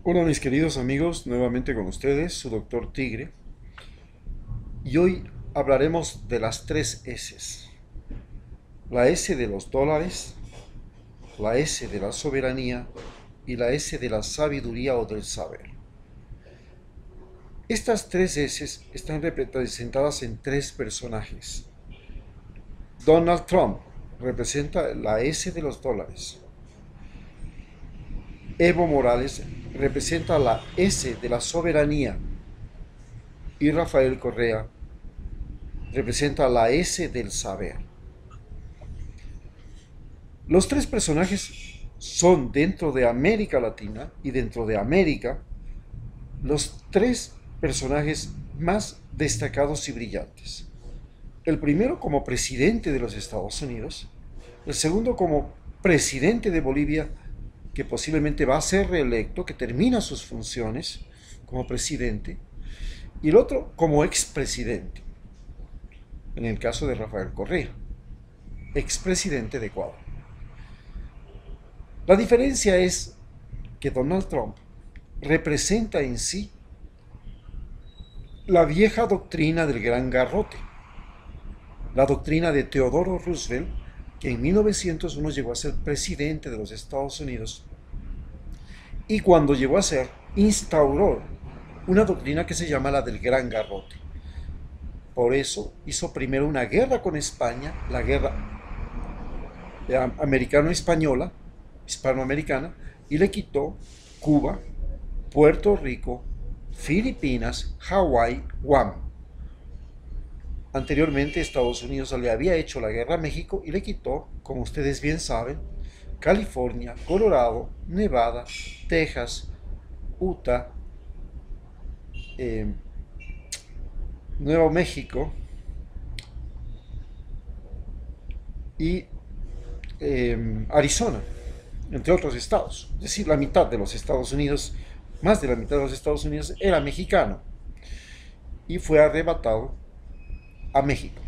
Hola mis queridos amigos, nuevamente con ustedes, su doctor Tigre, y hoy hablaremos de las tres S. La S de los dólares, la S de la soberanía y la S de la sabiduría o del saber. Estas tres S están representadas en tres personajes. Donald Trump representa la S de los dólares. Evo Morales representa la S de la soberanía y Rafael Correa representa la S del saber. Los tres personajes son dentro de América Latina y dentro de América los tres personajes más destacados y brillantes. El primero como presidente de los Estados Unidos, el segundo como presidente de Bolivia, que posiblemente va a ser reelecto, que termina sus funciones como presidente, y el otro como expresidente, en el caso de Rafael Correa, expresidente de Ecuador. La diferencia es que Donald Trump representa en sí la vieja doctrina del gran garrote, la doctrina de Theodore Roosevelt, que en 1901 llegó a ser presidente de los Estados Unidos y cuando llegó a ser, instauró una doctrina que se llama la del gran garrote. Por eso hizo primero una guerra con España, la guerra americano-española, hispanoamericana, y le quitó Cuba, Puerto Rico, Filipinas, Hawái, Guam. Anteriormente Estados Unidos le había hecho la guerra a México y le quitó, como ustedes bien saben, California, Colorado, Nevada, Texas, Utah, eh, Nuevo México y Arizona, entre otros estados. Es decir, la mitad de los Estados Unidos, más de la mitad de los Estados Unidos era mexicano y fue arrebatado a México.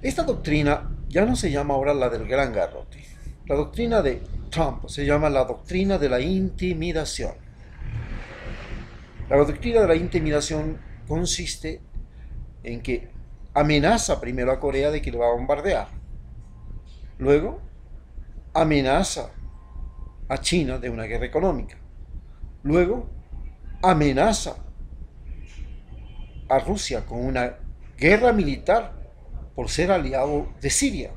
Esta doctrina ya no se llama ahora la del gran garrote. La doctrina de Trump se llama la doctrina de la intimidación. La doctrina de la intimidación consiste en que amenaza primero a Corea de que le va a bombardear. Luego amenaza a China de una guerra económica. Luego amenaza a Rusia con una guerra militar por ser aliado de Siria.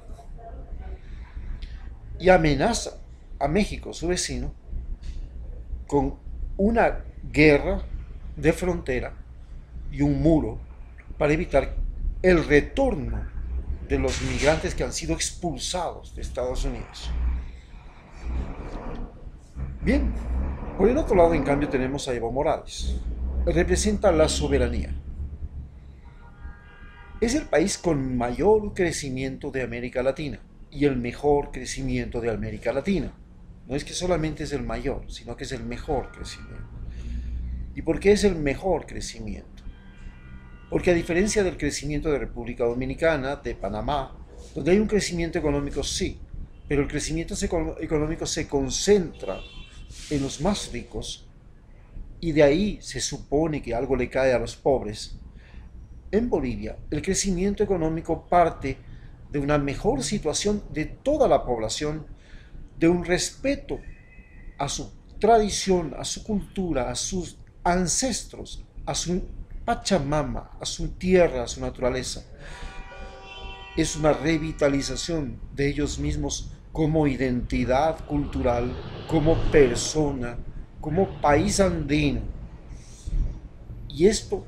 Y amenaza a México, su vecino, con una guerra de frontera y un muro para evitar el retorno de los migrantes que han sido expulsados de Estados Unidos. Bien, por el otro lado, en cambio, tenemos a Evo Morales. Representa la soberanía. Es el país con mayor crecimiento de América Latina y el mejor crecimiento de América Latina. No es que solamente es el mayor, sino que es el mejor crecimiento. ¿Y por qué es el mejor crecimiento? Porque a diferencia del crecimiento de República Dominicana, de Panamá, donde hay un crecimiento económico, sí, pero el crecimiento económico se concentra en los más ricos y de ahí se supone que algo le cae a los pobres. En Bolivia, el crecimiento económico parte de una mejor situación de toda la población, de un respeto a su tradición, a su cultura, a sus ancestros, a su Pachamama, a su tierra, a su naturaleza. Es una revitalización de ellos mismos como identidad cultural, como persona, como país andino. Y esto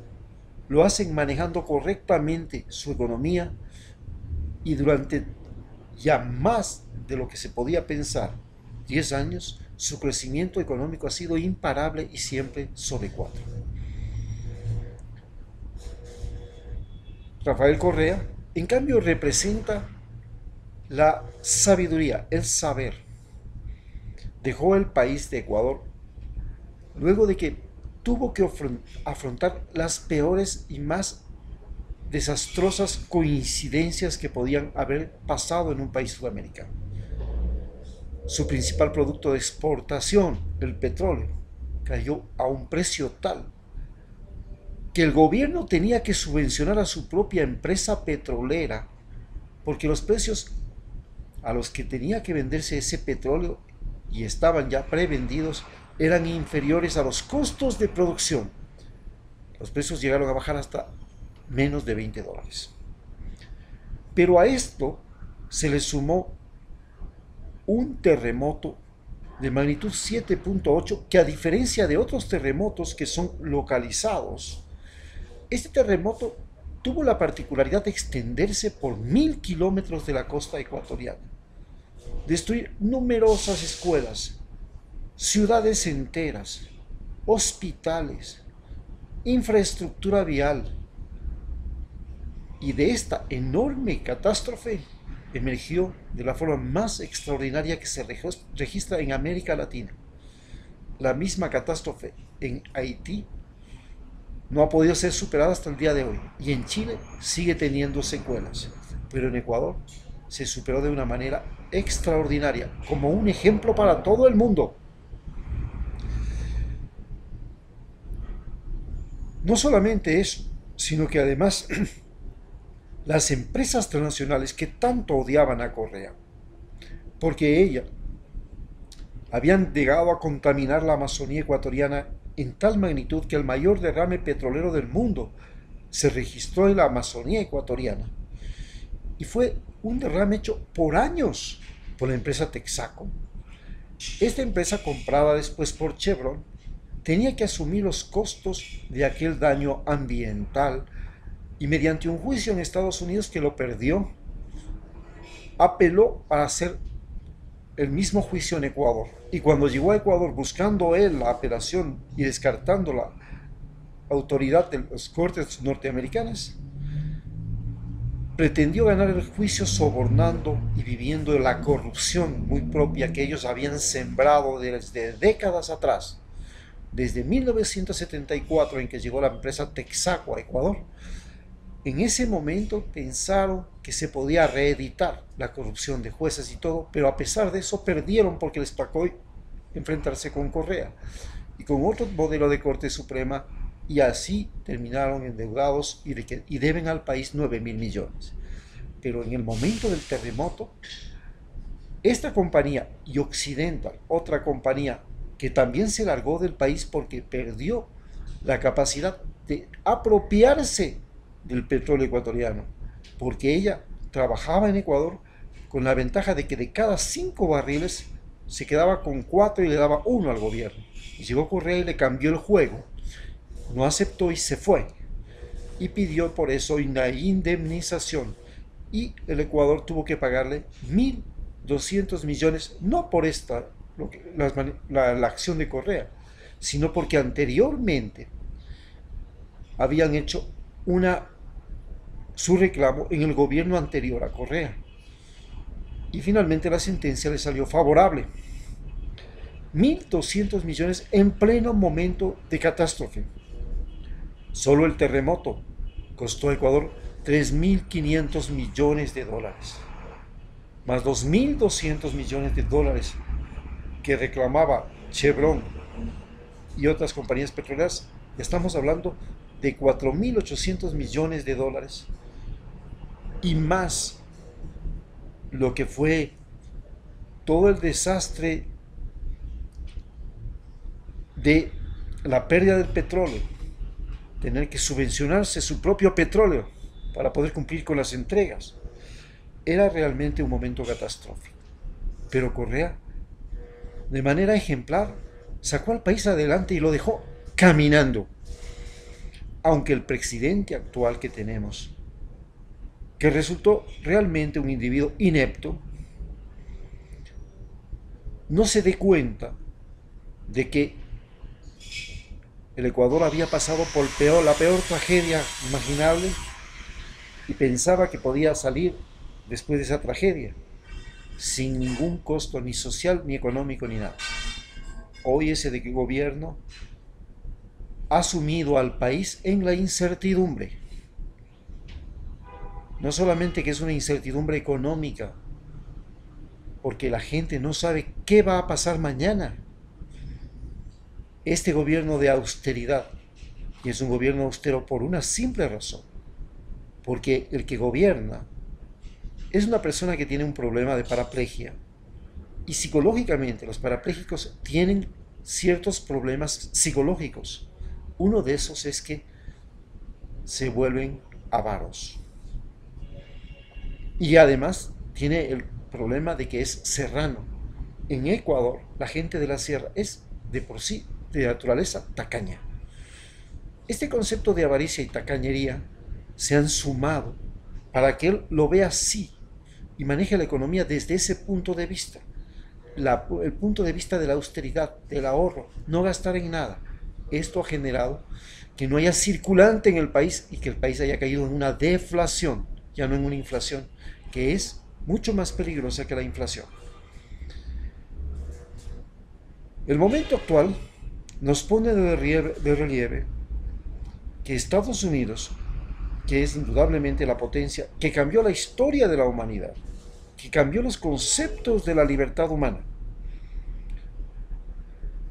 lo hacen manejando correctamente su economía y durante ya más de lo que se podía pensar, 10 años, su crecimiento económico ha sido imparable y siempre sobre 4. Rafael Correa, en cambio, representa la sabiduría, el saber. Dejó el país de Ecuador luego de que tuvo que afrontar las peores y más desastrosas coincidencias que podían haber pasado en un país sudamericano. su principal producto de exportación, el petróleo, cayó a un precio tal que el gobierno tenía que subvencionar a su propia empresa petrolera porque los precios a los que tenía que venderse ese petróleo y estaban ya prevendidos eran inferiores a los costos de producción. Los precios llegaron a bajar hasta menos de $20. Pero a esto se le sumó un terremoto de magnitud 7.8 que, a diferencia de otros terremotos que son localizados, este terremoto tuvo la particularidad de extenderse por 1000 kilómetros de la costa ecuatoriana, destruir numerosas escuelas, ciudades enteras, hospitales, infraestructura vial. Y de esta enorme catástrofe emergió de la forma más extraordinaria que se registra en América Latina. La misma catástrofe en Haití no ha podido ser superada hasta el día de hoy, y en Chile sigue teniendo secuelas, pero en Ecuador se superó de una manera extraordinaria, como un ejemplo para todo el mundo. No solamente eso, sino que además las empresas transnacionales que tanto odiaban a Correa, porque ella habían llegado a contaminar la Amazonía ecuatoriana en tal magnitud que el mayor derrame petrolero del mundo se registró en la Amazonía ecuatoriana. Y fue un derrame hecho por años por la empresa Texaco. Esta empresa, comprada después por Chevron, tenía que asumir los costos de aquel daño ambiental y, mediante un juicio en Estados Unidos que lo perdió, apeló para hacer el mismo juicio en Ecuador. Y cuando llegó a Ecuador, buscando él la apelación y descartando la autoridad de las cortes norteamericanas, pretendió ganar el juicio sobornando y viviendo de la corrupción muy propia que ellos habían sembrado desde décadas atrás. Desde 1974, en que llegó la empresa Texaco a Ecuador, en ese momento pensaron que se podía reeditar la corrupción de jueces y todo, pero a pesar de eso perdieron porque les tocó enfrentarse con Correa y con otro modelo de Corte Suprema, y así terminaron endeudados y deben al país 9.000 millones. Pero en el momento del terremoto, esta compañía y Occidental, otra compañía que también se largó del país porque perdió la capacidad de apropiarse del petróleo ecuatoriano, porque ella trabajaba en Ecuador con la ventaja de que de cada 5 barriles se quedaba con 4 y le daba 1 al gobierno. Y llegó Correa y le cambió el juego, no aceptó y se fue, y pidió por eso una indemnización, y el Ecuador tuvo que pagarle 1.200 millones, no por la acción de Correa, sino porque anteriormente habían hecho su reclamo en el gobierno anterior a Correa. Y finalmente la sentencia le salió favorable. 1.200 millones en pleno momento de catástrofe. Solo el terremoto costó a Ecuador 3.500 millones de dólares, más 2.200 millones de dólares que reclamaba Chevron y otras compañías petroleras. Estamos hablando de 4.800 millones de dólares, y más lo que fue todo el desastre de la pérdida del petróleo, tener que subvencionarse su propio petróleo para poder cumplir con las entregas. Era realmente un momento catastrófico. Pero Correa, de manera ejemplar, sacó al país adelante y lo dejó caminando. Aunque el presidente actual que tenemos, que resultó realmente un individuo inepto, no se dé cuenta de que el Ecuador había pasado por la peor tragedia imaginable y pensaba que podía salir después de esa tragedia sin ningún costo ni social, ni económico, ni nada. Hoy ese gobierno ha sumido al país en la incertidumbre. No solamente que es una incertidumbre económica, porque la gente no sabe qué va a pasar mañana. Este gobierno de austeridad, y es un gobierno austero por una simple razón, porque el que gobierna es una persona que tiene un problema de paraplegia, y psicológicamente los parapléjicos tienen ciertos problemas psicológicos. Uno de esos es que se vuelven avaros. Y además tiene el problema de que es serrano. En Ecuador, la gente de la sierra es de por sí, de naturaleza, tacaña. Este concepto de avaricia y tacañería se han sumado para que él lo vea así y maneje la economía desde ese punto de vista. El punto de vista de la austeridad, del ahorro, no gastar en nada. Esto ha generado que no haya circulante en el país y que el país haya caído en una deflación, ya no en una inflación, que es mucho más peligrosa que la inflación. El momento actual nos pone de relieve que Estados Unidos, que es indudablemente la potencia que cambió la historia de la humanidad, que cambió los conceptos de la libertad humana,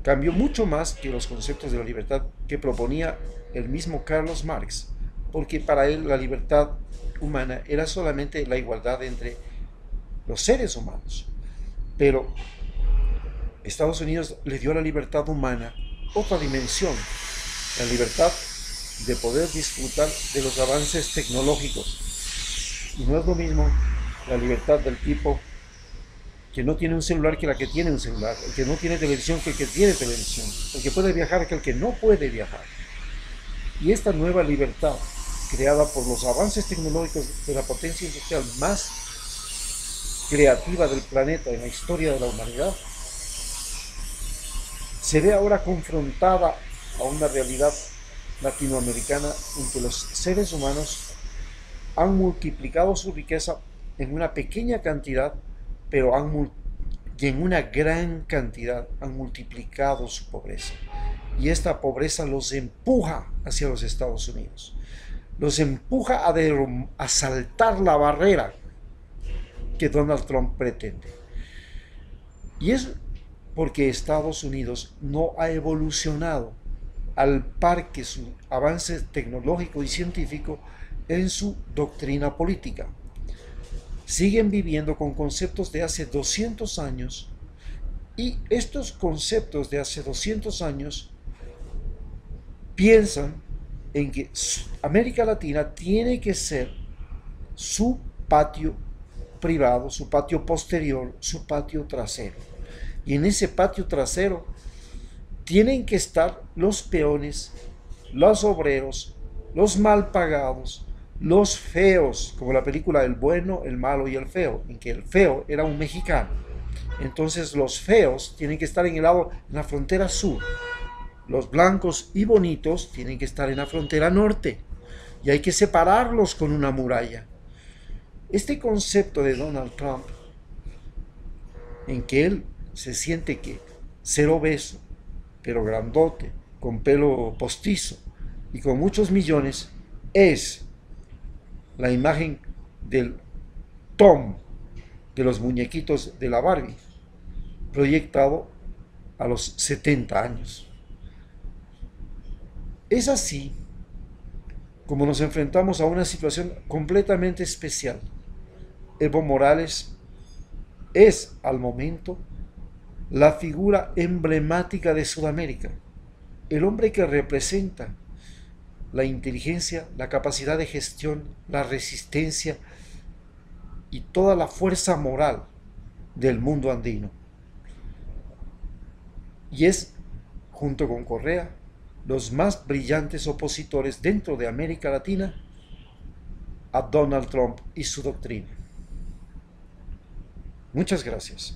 cambió mucho más que los conceptos de la libertad que proponía el mismo Carlos Marx, porque para él la libertad humana era solamente la igualdad entre los seres humanos. Pero Estados Unidos le dio a la libertad humana otra dimensión, la libertad de poder disfrutar de los avances tecnológicos. Y no es lo mismo la libertad del tipo que no tiene un celular que la que tiene un celular, el que no tiene televisión que el que tiene televisión, el que puede viajar que el que no puede viajar. Y esta nueva libertad, creada por los avances tecnológicos de la potencia industrial más creativa del planeta en la historia de la humanidad, se ve ahora confrontada a una realidad latinoamericana en que los seres humanos han multiplicado su riqueza en una pequeña cantidad, pero y en una gran cantidad han multiplicado su pobreza. Y esta pobreza los empuja hacia los Estados Unidos. Los empuja a saltar la barrera que Donald Trump pretende. Y es porque Estados Unidos no ha evolucionado al par que su avance tecnológico y científico en su doctrina política. Siguen viviendo con conceptos de hace 200 años y estos conceptos de hace 200 años piensan en que América Latina tiene que ser su patio privado, su patio posterior, su patio trasero. Y en ese patio trasero tienen que estar los peones, los obreros, los mal pagados, los feos, como la película El bueno, el malo y el feo, en que el feo era un mexicano. Entonces los feos tienen que estar en la frontera sur. Los blancos y bonitos tienen que estar en la frontera norte. Y hay que separarlos con una muralla. Este concepto de Donald Trump, en que él se siente que ser obeso, pero grandote, con pelo postizo y con muchos millones, es la imagen del Tom de los muñequitos de la Barbie, proyectado a los 70 años. Es así como nos enfrentamos a una situación completamente especial. Evo Morales es al momento la figura emblemática de Sudamérica, el hombre que representa la inteligencia, la capacidad de gestión, la resistencia y toda la fuerza moral del mundo andino. Y es, junto con Correa, los más brillantes opositores dentro de América Latina a Donald Trump y su doctrina. Muchas gracias.